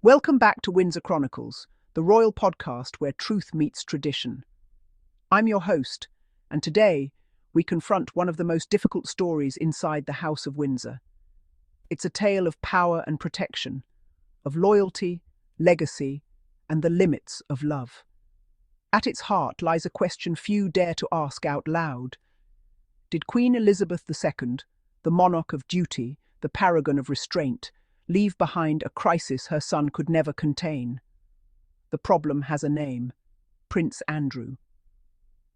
Welcome back to Windsor Chronicles, the royal podcast where truth meets tradition. I'm your host, and today we confront one of the most difficult stories inside the House of Windsor. It's a tale of power and protection, of loyalty, legacy, and the limits of love. At its heart lies a question few dare to ask out loud. Did Queen Elizabeth II, the monarch of duty, the paragon of restraint, leave behind a crisis her son could never contain? The problem has a name: Prince Andrew.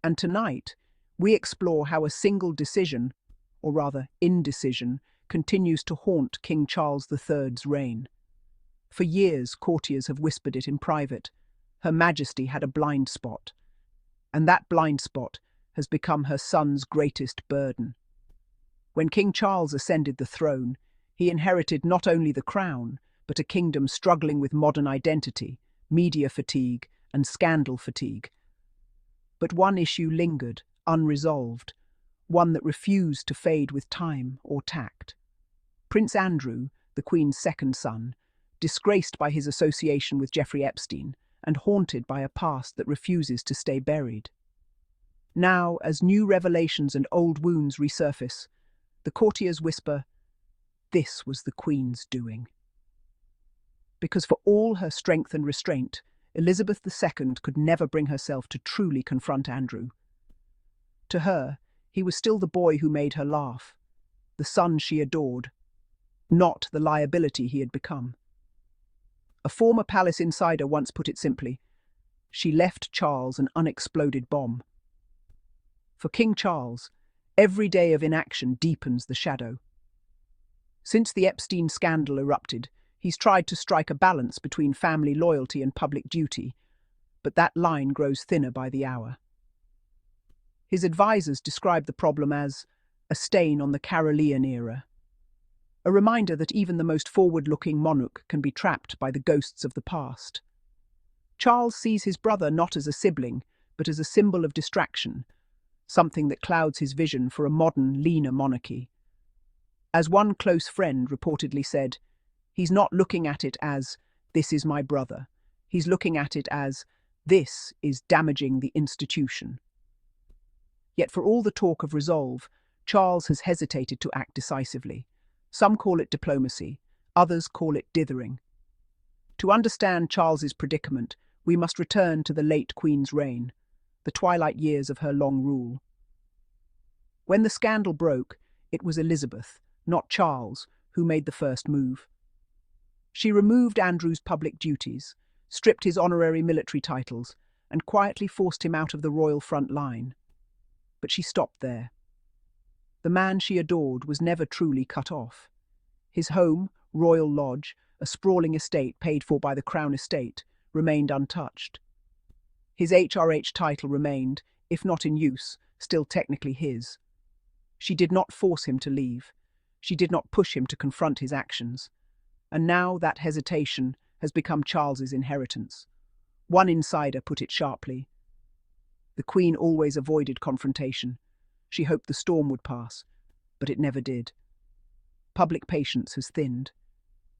And tonight, we explore how a single decision, or rather indecision, continues to haunt King Charles III's reign. For years, courtiers have whispered it in private. Her Majesty had a blind spot, and that blind spot has become her son's greatest burden. When King Charles ascended the throne, he inherited not only the crown, but a kingdom struggling with modern identity, media fatigue, and scandal fatigue. But one issue lingered, unresolved, one that refused to fade with time or tact. Prince Andrew, the Queen's second son, disgraced by his association with Jeffrey Epstein and haunted by a past that refuses to stay buried. Now, as new revelations and old wounds resurface, the courtiers whisper, "This was the Queen's doing." Because for all her strength and restraint, Elizabeth II could never bring herself to truly confront Andrew. To her, he was still the boy who made her laugh, the son she adored, not the liability he had become. A former palace insider once put it simply: she left Charles an unexploded bomb. For King Charles, every day of inaction deepens the shadow. Since the Epstein scandal erupted, he's tried to strike a balance between family loyalty and public duty, but that line grows thinner by the hour. His advisors describe the problem as a stain on the Carolean era, a reminder that even the most forward-looking monarch can be trapped by the ghosts of the past. Charles sees his brother not as a sibling, but as a symbol of distraction, something that clouds his vision for a modern, leaner monarchy. As one close friend reportedly said, he's not looking at it as, "this is my brother." He's looking at it as, "this is damaging the institution." Yet for all the talk of resolve, Charles has hesitated to act decisively. Some call it diplomacy, others call it dithering. To understand Charles's predicament, we must return to the late Queen's reign, the twilight years of her long rule. When the scandal broke, it was Elizabeth, not Charles, who made the first move. She removed Andrew's public duties, stripped his honorary military titles, and quietly forced him out of the royal front line. But she stopped there. The man she adored was never truly cut off. His home, Royal Lodge, a sprawling estate paid for by the Crown Estate, remained untouched. His HRH title remained, if not in use, still technically his. She did not force him to leave. She did not push him to confront his actions. And now that hesitation has become Charles's inheritance. One insider put it sharply: the Queen always avoided confrontation. She hoped the storm would pass, but it never did. Public patience has thinned.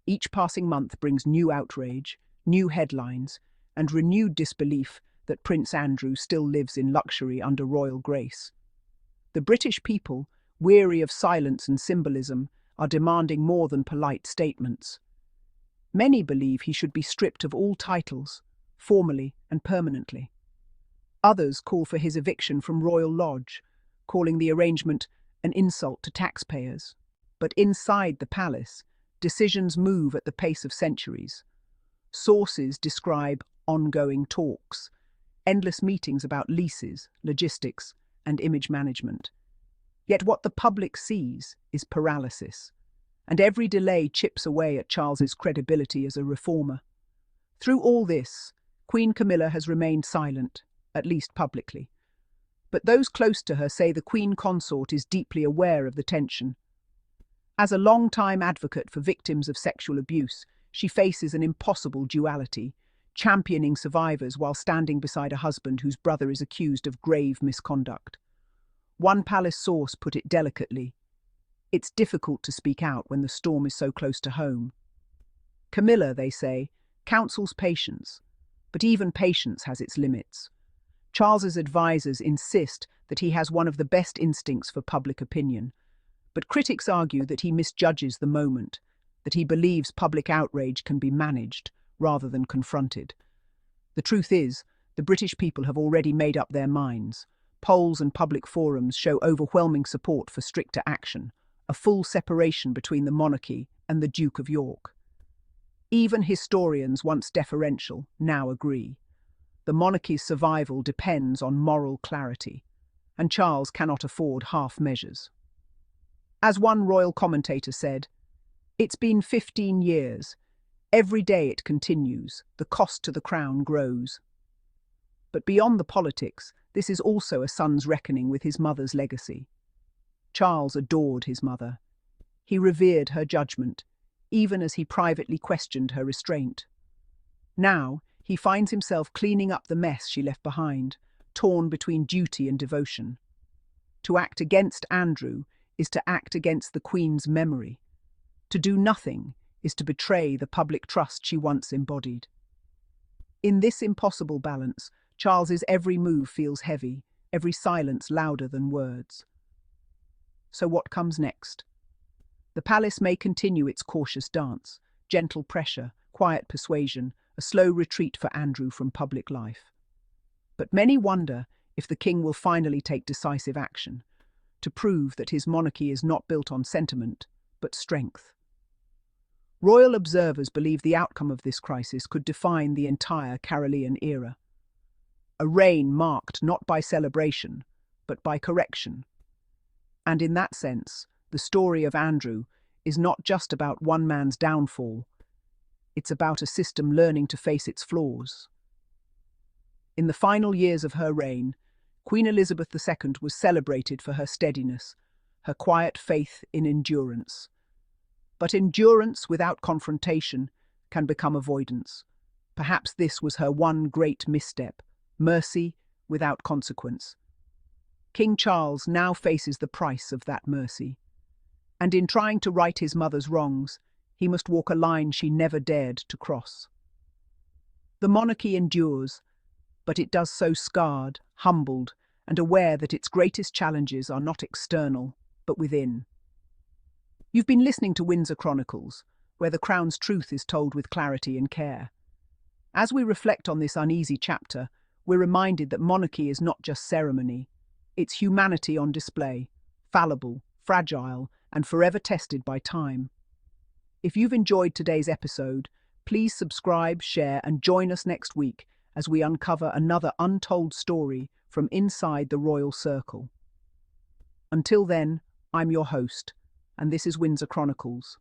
Each passing month brings new outrage, new headlines, and renewed disbelief that Prince Andrew still lives in luxury under royal grace. The British people, weary of silence and symbolism, are demanding more than polite statements. Many believe he should be stripped of all titles, formally and permanently. Others call for his eviction from Royal Lodge, calling the arrangement an insult to taxpayers. But inside the palace, decisions move at the pace of centuries. Sources describe ongoing talks, endless meetings about leases, logistics, and image management. Yet what the public sees is paralysis, and every delay chips away at Charles's credibility as a reformer. Through all this, Queen Camilla has remained silent, at least publicly. But those close to her say the Queen Consort is deeply aware of the tension. As a long-time advocate for victims of sexual abuse, she faces an impossible duality, championing survivors while standing beside a husband whose brother is accused of grave misconduct. One palace source put it delicately: it's difficult to speak out when the storm is so close to home. Camilla, they say, counsels patience, but even patience has its limits. Charles's advisors insist that he has one of the best instincts for public opinion, but critics argue that he misjudges the moment, that he believes public outrage can be managed rather than confronted. The truth is, the British people have already made up their minds. Polls and public forums show overwhelming support for stricter action, a full separation between the monarchy and the Duke of York. Even historians, once deferential, now agree. The monarchy's survival depends on moral clarity, and Charles cannot afford half measures. As one royal commentator said, "It's been 15 years. Every day it continues, the cost to the crown grows." But beyond the politics, this is also a son's reckoning with his mother's legacy. Charles adored his mother. He revered her judgment, even as he privately questioned her restraint. Now, he finds himself cleaning up the mess she left behind, torn between duty and devotion. To act against Andrew is to act against the Queen's memory. To do nothing is to betray the public trust she once embodied. In this impossible balance, Charles's every move feels heavy, every silence louder than words. So what comes next? The palace may continue its cautious dance, gentle pressure, quiet persuasion, a slow retreat for Andrew from public life. But many wonder if the king will finally take decisive action, to prove that his monarchy is not built on sentiment, but strength. Royal observers believe the outcome of this crisis could define the entire Carolean era. A reign marked not by celebration, but by correction. And in that sense, the story of Andrew is not just about one man's downfall. It's about a system learning to face its flaws. In the final years of her reign, Queen Elizabeth II was celebrated for her steadiness, her quiet faith in endurance. But endurance without confrontation can become avoidance. Perhaps this was her one great misstep, mercy without consequence. King Charles now faces the price of that mercy. And in trying to right his mother's wrongs, he must walk a line she never dared to cross. The monarchy endures, but it does so scarred, humbled, and aware that its greatest challenges are not external, but within. You've been listening to Windsor Chronicles, where the crown's truth is told with clarity and care. As we reflect on this uneasy chapter, we're reminded that monarchy is not just ceremony. It's humanity on display, fallible, fragile, and forever tested by time. If you've enjoyed today's episode, please subscribe, share, and join us next week as we uncover another untold story from inside the royal circle. Until then, I'm your host, and this is Windsor Chronicles.